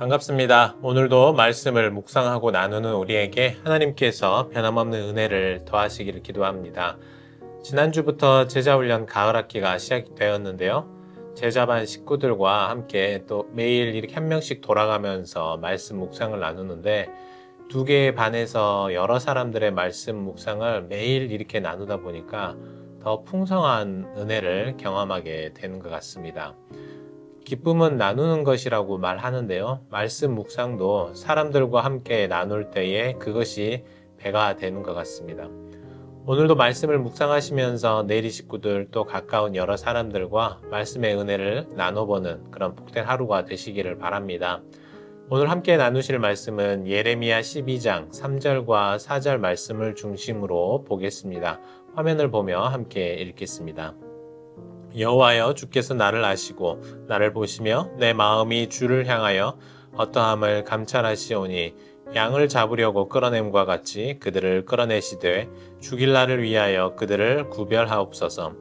반갑습니다. 오늘도 말씀을 묵상하고 나누는 우리에게 하나님께서 변함없는 은혜를 더하시기를 기도합니다. 지난주부터 제자훈련 가을학기가 시작이 되었는데요. 제자반 식구들과 함께 또 매일 이렇게 한 명씩 돌아가면서 말씀 묵상을 나누는데 두 개의 반에서 여러 사람들의 말씀 묵상을 매일 이렇게 나누다 보니까 더 풍성한 은혜를 경험하게 되는 것 같습니다. 기쁨은 나누는 것이라고 말하는데요. 말씀 묵상도 사람들과 함께 나눌 때에 그것이 배가 되는 것 같습니다. 오늘도 말씀을 묵상하시면서 내리 식구들 또 가까운 여러 사람들과 말씀의 은혜를 나눠보는 그런 복된 하루가 되시기를 바랍니다. 오늘 함께 나누실 말씀은 예레미야 12장 3절과 4절 말씀을 중심으로 보겠습니다. 화면을 보며 함께 읽겠습니다. 여호와여, 주께서 나를 아시고 나를 보시며 내 마음이 주를 향하여 어떠함을 감찰하시오니 양을 잡으려고 끌어냄과 같이 그들을 끌어내시되 죽일 날을 위하여 그들을 구별하옵소서.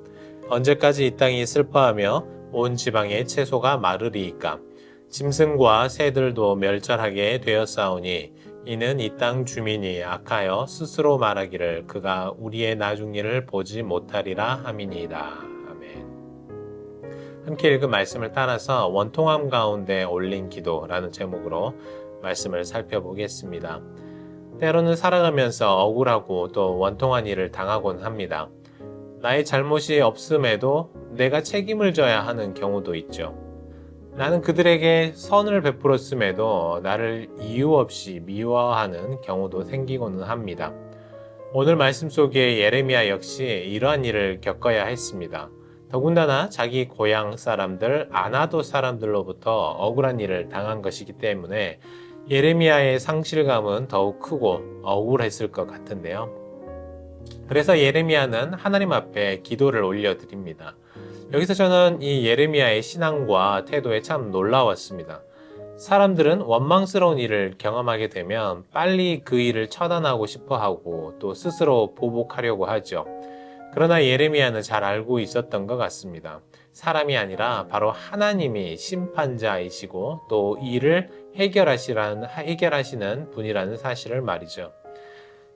언제까지 이 땅이 슬퍼하며 온 지방의 채소가 마르리이까. 짐승과 새들도 멸절하게 되었사오니 이는 이 땅 주민이 악하여 스스로 말하기를 그가 우리의 나중일을 보지 못하리라 함이니이다. 함께 읽은 말씀을 따라서 원통함 가운데 올린 기도라는 제목으로 말씀을 살펴보겠습니다. 때로는 살아가면서 억울하고 또 원통한 일을 당하곤 합니다. 나의 잘못이 없음에도 내가 책임을 져야 하는 경우도 있죠. 나는 그들에게 선을 베풀었음에도 나를 이유 없이 미워하는 경우도 생기고는 합니다. 오늘 말씀 속에 예레미야 역시 이러한 일을 겪어야 했습니다. 더군다나 자기 고향 사람들, 아나도 사람들로부터 억울한 일을 당한 것이기 때문에 예레미야의 상실감은 더욱 크고 억울했을 것 같은데요. 그래서 예레미야는 하나님 앞에 기도를 올려드립니다. 여기서 저는 이 예레미야의 신앙과 태도에 참 놀라웠습니다. 사람들은 원망스러운 일을 경험하게 되면 빨리 그 일을 처단하고 싶어 하고 또 스스로 보복하려고 하죠. 그러나 예레미야는 잘 알고 있었던 것 같습니다. 사람이 아니라 바로 하나님이 심판자이시고 또 이를 해결하시는 분이라는 사실을 말이죠.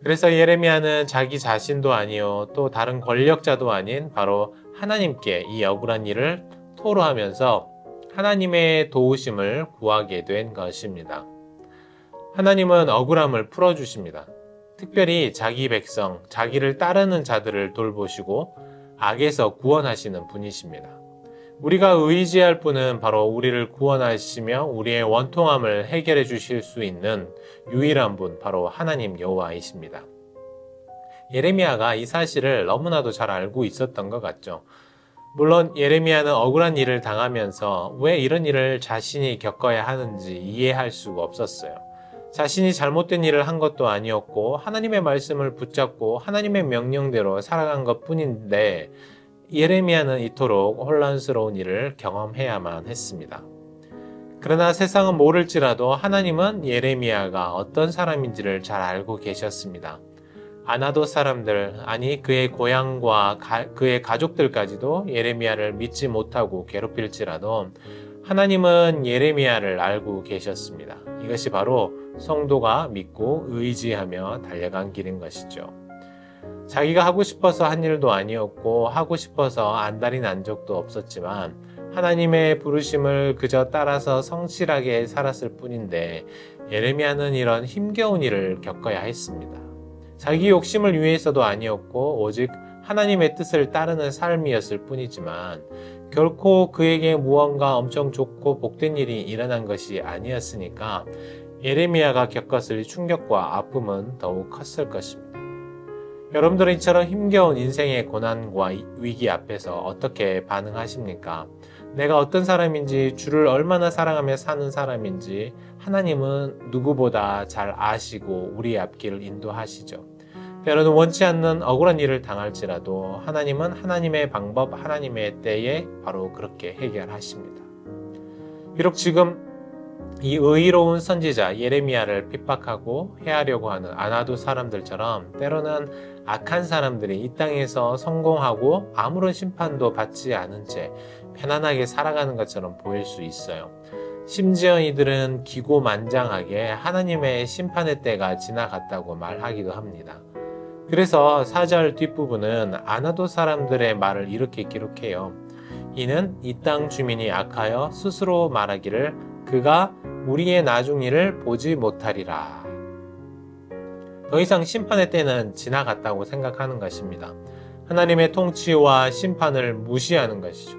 그래서 예레미야는 자기 자신도 아니요 또 다른 권력자도 아닌 바로 하나님께 이 억울한 일을 토로하면서 하나님의 도우심을 구하게 된 것입니다. 하나님은 억울함을 풀어주십니다. 특별히 자기 백성, 자기를 따르는 자들을 돌보시고 악에서 구원하시는 분이십니다. 우리가 의지할 분은 바로 우리를 구원하시며 우리의 원통함을 해결해 주실 수 있는 유일한 분, 바로 하나님 여호와이십니다. 예레미야가 이 사실을 너무나도 잘 알고 있었던 것 같죠. 물론 예레미야는 억울한 일을 당하면서 왜 이런 일을 자신이 겪어야 하는지 이해할 수가 없었어요. 자신이 잘못된 일을 한 것도 아니었고 하나님의 말씀을 붙잡고 하나님의 명령대로 살아간 것 뿐인데 예레미야는 이토록 혼란스러운 일을 경험해야만 했습니다. 그러나 세상은 모를지라도 하나님은 예레미야가 어떤 사람인지를 잘 알고 계셨습니다. 아나도 사람들, 아니 그의 고향과 그의 가족들까지도 예레미야를 믿지 못하고 괴롭힐지라도 하나님은 예레미야를 알고 계셨습니다. 이것이 바로 성도가 믿고 의지하며 달려간 길인 것이죠. 자기가 하고 싶어서 한 일도 아니었고 하고 싶어서 안달이 난 적도 없었지만 하나님의 부르심을 그저 따라서 성실하게 살았을 뿐인데 예레미야는 이런 힘겨운 일을 겪어야 했습니다. 자기 욕심을 위해서도 아니었고 오직 하나님의 뜻을 따르는 삶이었을 뿐이지만 결코 그에게 무언가 엄청 좋고 복된 일이 일어난 것이 아니었으니까 예레미야가 겪었을 충격과 아픔은 더욱 컸을 것입니다. 여러분들은 이처럼 힘겨운 인생의 고난과 위기 앞에서 어떻게 반응하십니까? 내가 어떤 사람인지, 주를 얼마나 사랑하며 사는 사람인지 하나님은 누구보다 잘 아시고 우리의 앞길을 인도하시죠. 때로는 원치 않는 억울한 일을 당할지라도 하나님은 하나님의 방법, 하나님의 때에 바로 그렇게 해결하십니다. 비록 지금 이 의로운 선지자 예레미야를 핍박하고 해하려고 하는 아나도 사람들처럼 때로는 악한 사람들이 이 땅에서 성공하고 아무런 심판도 받지 않은 채 편안하게 살아가는 것처럼 보일 수 있어요. 심지어 이들은 기고만장하게 하나님의 심판의 때가 지나갔다고 말하기도 합니다. 그래서 4절 뒷부분은 아나도 사람들의 말을 이렇게 기록해요. 이는 이 땅 주민이 악하여 스스로 말하기를 그가 우리의 나중 일을 보지 못하리라. 더 이상 심판의 때는 지나갔다고 생각하는 것입니다. 하나님의 통치와 심판을 무시하는 것이죠.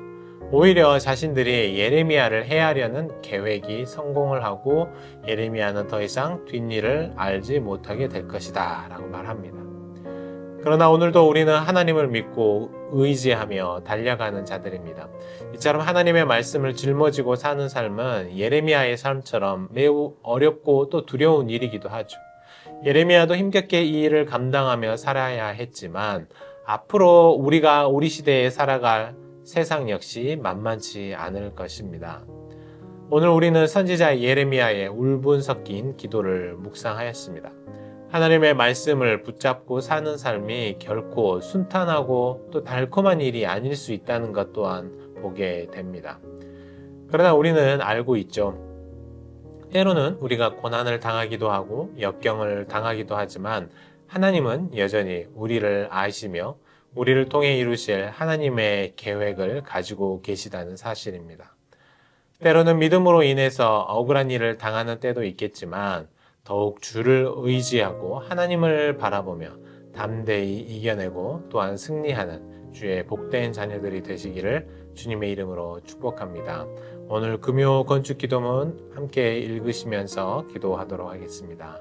오히려 자신들이 예레미야를 해하려는 계획이 성공을 하고 예레미야는 더 이상 뒷일을 알지 못하게 될 것이다 라고 말합니다. 그러나 오늘도 우리는 하나님을 믿고 의지하며 달려가는 자들입니다. 이처럼 하나님의 말씀을 짊어지고 사는 삶은 예레미야의 삶처럼 매우 어렵고 또 두려운 일이기도 하죠. 예레미야도 힘겹게 이 일을 감당하며 살아야 했지만 앞으로 우리가 우리 시대에 살아갈 세상 역시 만만치 않을 것입니다. 오늘 우리는 선지자 예레미야의 울분 섞인 기도를 묵상하였습니다. 하나님의 말씀을 붙잡고 사는 삶이 결코 순탄하고 또 달콤한 일이 아닐 수 있다는 것 또한 보게 됩니다. 그러나 우리는 알고 있죠. 때로는 우리가 고난을 당하기도 하고 역경을 당하기도 하지만 하나님은 여전히 우리를 아시며 우리를 통해 이루실 하나님의 계획을 가지고 계시다는 사실입니다. 때로는 믿음으로 인해서 억울한 일을 당하는 때도 있겠지만 더욱 주를 의지하고 하나님을 바라보며 담대히 이겨내고 또한 승리하는 주의 복된 자녀들이 되시기를 주님의 이름으로 축복합니다. 오늘 금요 건축 기도문 함께 읽으시면서 기도하도록 하겠습니다.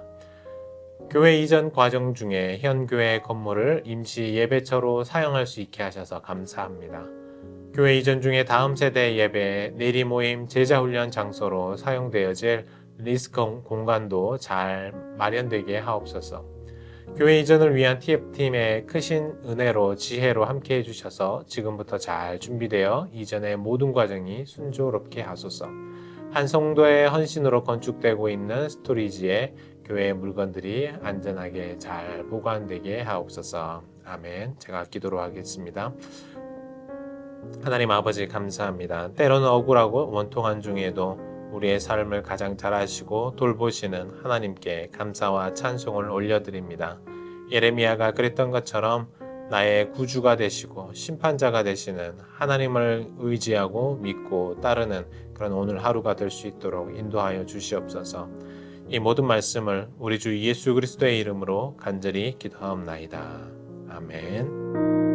교회 이전 과정 중에 현 교회 건물을 임시 예배처로 사용할 수 있게 하셔서 감사합니다. 교회 이전 중에 다음 세대 예배, 내리 모임, 제자훈련 장소로 사용되어질 리스크 공간도 잘 마련되게 하옵소서. 교회 이전을 위한 TF팀의 크신 은혜로 지혜로 함께 해주셔서 지금부터 잘 준비되어 이전의 모든 과정이 순조롭게 하소서. 한 성도의 헌신으로 건축되고 있는 스토리지에 교회의 물건들이 안전하게 잘 보관되게 하옵소서. 아멘. 제가 기도로 하겠습니다. 하나님 아버지 감사합니다. 때로는 억울하고 원통한 중에도 우리의 삶을 가장 잘 아시고 돌보시는 하나님께 감사와 찬송을 올려드립니다. 예레미야가 그랬던 것처럼 나의 구주가 되시고 심판자가 되시는 하나님을 의지하고 믿고 따르는 그런 오늘 하루가 될 수 있도록 인도하여 주시옵소서. 이 모든 말씀을 우리 주 예수 그리스도의 이름으로 간절히 기도하옵나이다. 아멘.